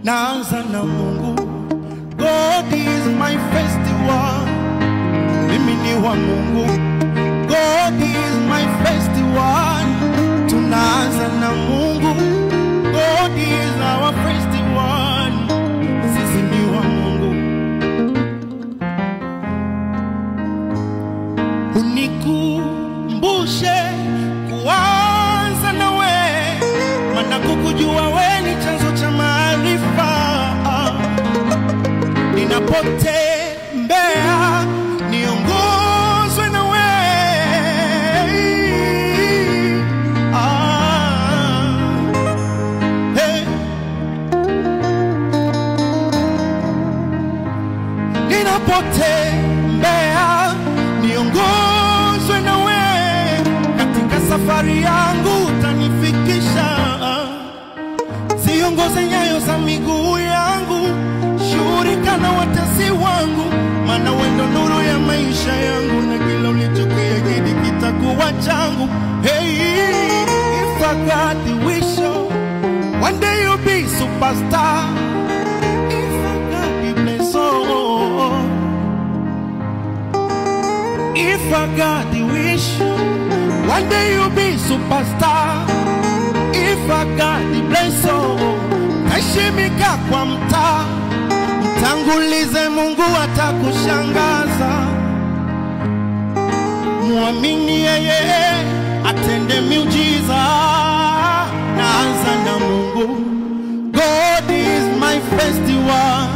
naanza na Mungu. God is my festival, mimi ni wa Mungu. God is my festival, tunaanza na Mungu. God is our festival, sisi ni wa Mungu. Unikumbushe kuanza na we, maana kukujua we ni chanzo cha maarifa. Ninapotembea niongozwe na we, hey. Ninapotembea niongozwe na we, katika safari yangu utanifikisha. Ziongoze nyayo za miguu yangu, shughulika na watesi wangu, maana wewe ndo nuru ya maisha yangu, na kila ulichokiahidi kitakuwa changu. Hey, if I got the wish, one day you'll be superstar. If I got the blessing, if I got the wish, one day you'll be superstar. If I got the blessing, tashimika kwa mtaa, mtangulize Mungu atakushangaza. Muamini yeye atende miujiza, naanza na Mungu. God is my festival,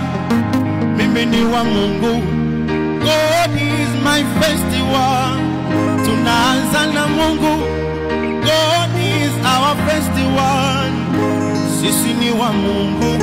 mimi ni wa Mungu. God is my festival, tunaanza na Mungu. God is our festival, sisi ni wa Mungu.